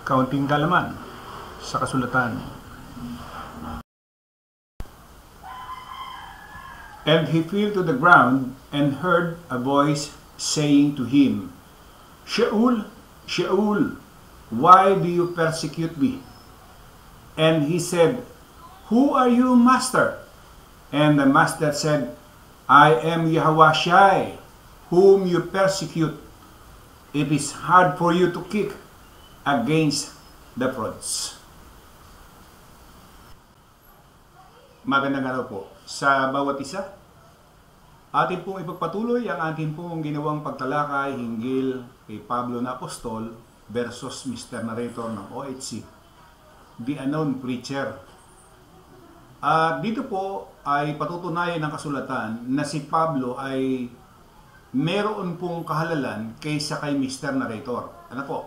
kaunting kalaman sa kasulatan. And he fell to the ground and heard a voice saying to him, Shaul, Shaul, why do you persecute me? And he said, Who are you, Master? And the Master said, I am Yahushai, whom you persecute. It is hard for you to kick against the prods. Magandang araw po sa bawat isa. Atin pong ipagpatuloy ang atin pong ginawang pagtalakay hinggil kay Pablo na Apostol versus Mr. Narrator ng OHC, The Unknown Preacher. Dito po ay patutunayan ng kasulatan na si Pablo ay meron pong kahalalan kaysa kay Mr. Narrator. Ano po?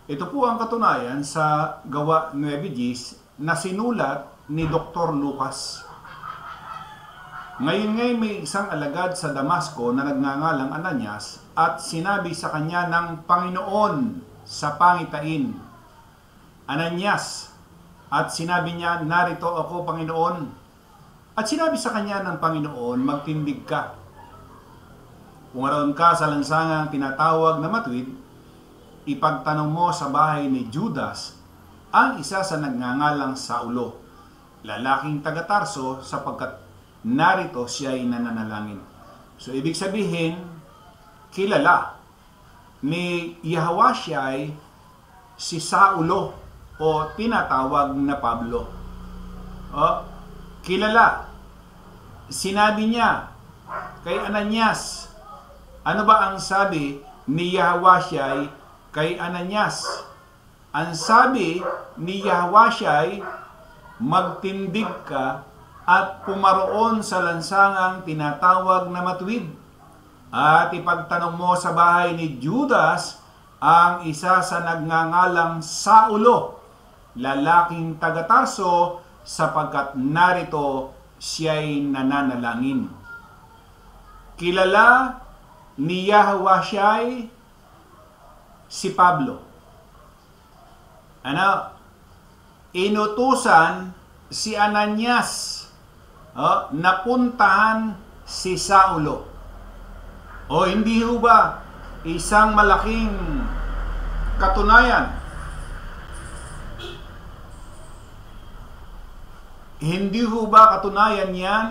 Ito po ang katunayan sa Gawa 9:10 na sinulat ni Dr. Lucas. Ngayon may isang alagad sa Damasco na nagngangalang Ananias at sinabi sa kanya ng Panginoon sa pangitain, Ananias, at sinabi niya, narito ako, Panginoon. At sinabi sa kanya ng Panginoon, magtindig ka. Pumaroon ka sa lansangang tinatawag na Matuwid, ipagtanong mo sa bahay ni Judas ang isa sa nagngangalang Saulo, lalaking taga-Tarso, sapagkat narito siya ay nananalangin. So, ibig sabihin, kilala ni Yahushai si Saulo o tinatawag na Pablo. Kilala. Sinabi niya kay Ananias. Ano ba ang sabi ni Yahushai kay Ananias? Ang sabi ni Yahushai, magtindig ka at pumaroon sa lansangang tinatawag na Matuwid at ipagtanong mo sa bahay ni Judas ang isa sa nagngangalang Saulo, lalaking taga-Tarso, sapagkat narito siya'y nananalangin. Kilala ni Yahushai si Pablo. Inutusan si Ananias napuntahan si Saulo. Hindi ho ba isang malaking katunayan? Hindi ho ba katunayan yan?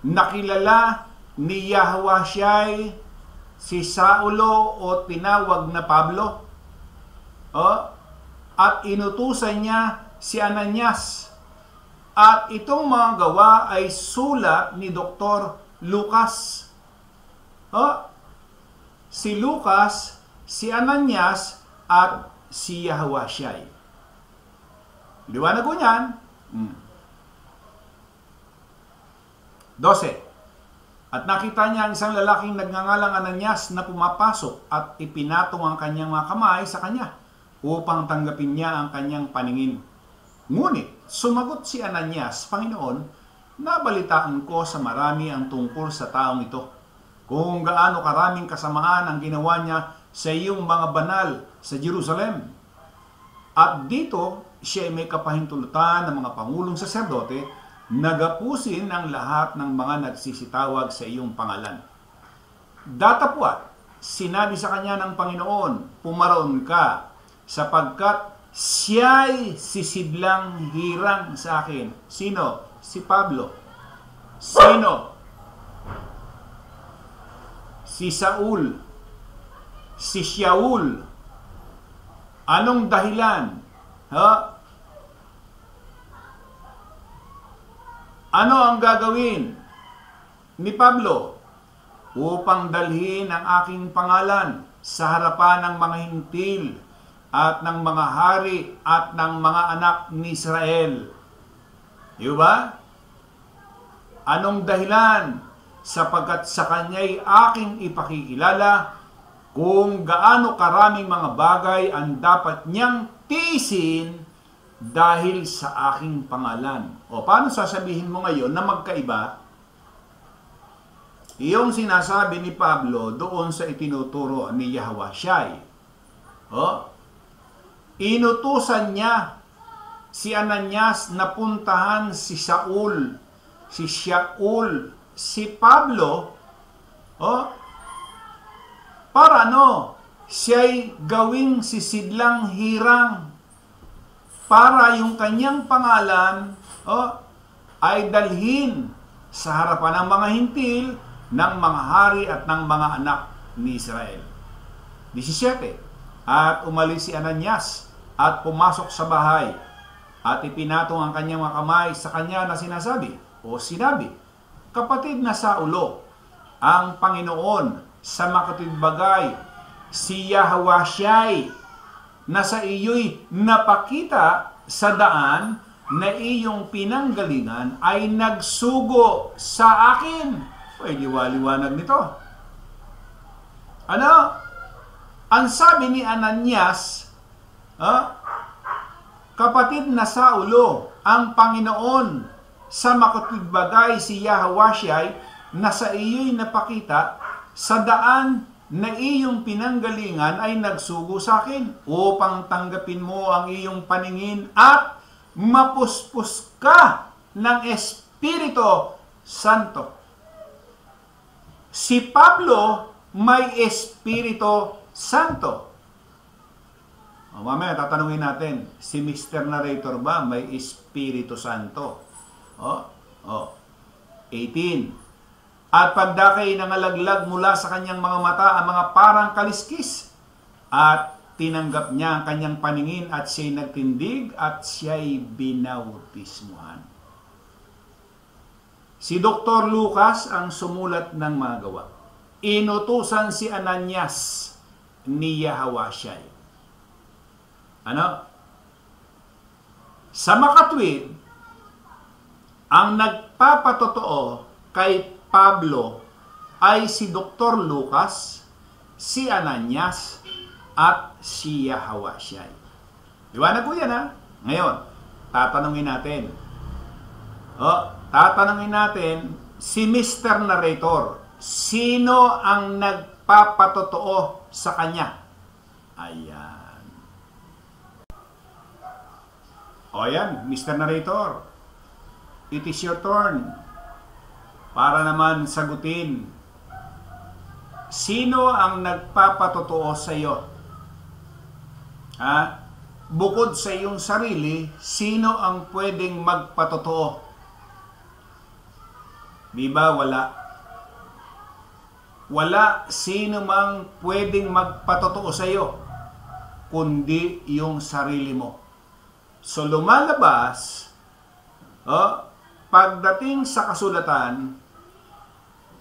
Nakilala ni Yahushai si Saulo o tinawag na Pablo? At inutusan niya si Ananias. At itong mga gawa ay sulat ni Dr. Lucas. Si Lucas, si Ananias, at si Yahushai. Liwanag ko niyan. 12. At nakita niya ang isang lalaking nagngangalang Ananias na pumapasok at ipinatong ang kanyang mga kamay sa kanya upang tanggapin niya ang kanyang paningin. Ngunit sumagot si Ananias, Panginoon, nabalitaan ko sa marami ang tungkol sa taong ito, kung gaano karaming kasamaan ang ginawa niya sa iyong mga banal sa Jerusalem. At dito, siya ay may kapahintulutan ng mga pangulong saserdote na gapusin ang lahat ng mga nagsisitawag sa iyong pangalan. Datapwat, sinabi sa kanya ng Panginoon, pumaroon ka, sapagkat siya'y sisidlang hirang sa akin. Sino? Si Pablo. Sino? Si Saul. Si Shaul. Anong dahilan? Ano ang gagawin ni Pablo? Upang dalhin ang aking pangalan sa harapan ng mga hintil at ng mga hari at ng mga anak ni Israel. Diba? Anong dahilan? Sapagkat sa kanya'y aking ipakikilala kung gaano karaming mga bagay ang dapat niyang tiisin dahil sa aking pangalan. Paano sasabihin mo ngayon na magkaiba yung sinasabi ni Pablo doon sa itinuturo ni Yahushai? inutusan niya si Ananias na puntahan si Saul, si Pablo, para siya'y gawing sisidlang hirang para yung kanyang pangalan ay dalhin sa harapan ng mga hintil, ng mga hari at ng mga anak ni Israel. 17. At umalis si Ananias at pumasok sa bahay at ipinatong ang kanyang mga kamay sa kanya na sinabi, Kapatid na Saulo, ang Panginoon sa makatigbagay, si Yahweh siya'y na sa iyo'y napakita sa daan na iyong pinanggalingan ay nagsugo sa akin. Liwaliwanag nito. Ang sabi ni Ananias, Kapatid na Saulo, ang Panginoon sa makatigbagay si Yahweh siya'y na sa iyo'y napakita sa daan na iyong pinanggalingan ay nagsugo sa akin upang tanggapin mo ang iyong paningin at mapuspos ka ng Espiritu Santo. Si Pablo may Espiritu Santo. Mamaya tatanungin natin, si Mr. Narrator ba may Espiritu Santo? 18. At pagdakay nangalaglag mula sa kanyang mga mata ang mga parang kaliskis. At tinanggap niya ang kanyang paningin at siya'y nagtindig at siya'y binautismuhan. Si Dr. Lucas ang sumulat ng mga gawa. Inutusan si Ananias ni Yahweh siya'y. Sa makatwid, ang nagpapatotoo kay Pablo ay si Dr. Lucas, si Ananias, at si Yahweh siya'y. Liwanag ko yan, Ngayon, tatanungin natin si Mr. Narrator. Sino ang nagpapatotoo sa kanya? Ayan. Ayan, Mr. Narrator. It is your turn para naman sagutin. Sino ang nagpapatotoo sa iyo? Bukod sa iyong sarili, sino ang pwedeng magpatotoo? Di ba wala? Wala sino mang pwedeng magpatotoo sa iyo, kundi yung sarili mo. So lumalabas, pagdating sa kasulatan,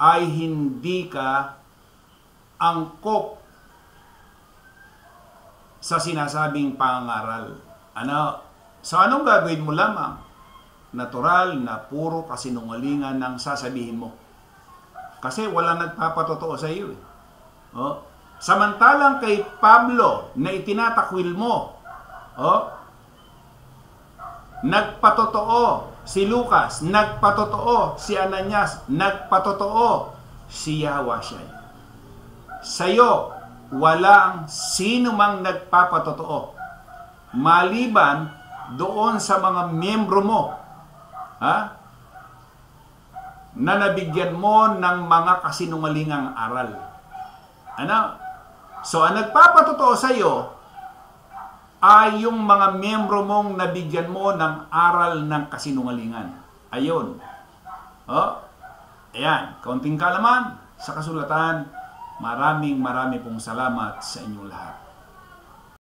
ay hindi ka angkop sa sinasabing pangaral. So anong gagawin mo lamang? Natural na puro kasinungalingan ng sasabihin mo. Kasi walang nagpapatotoo sa iyo. Samantalang kay Pablo na itinatakwil mo, nagpatotoo si Lucas, nagpatotoo si Ananias, nagpatotoo si Yahweh siya'y. Sa'yo, walang sino mang nagpapatotoo. Maliban doon sa mga miyembro mo, na nabigyan mo ng mga kasinungalingang aral. So, ang nagpapatotoo sa iyo ay yung mga miyembro mong nabigyan mo ng aral ng kasinungalingan. Ayun. Ayan, kaunting kalaman sa kasulatan. Marami pong salamat sa inyong lahat.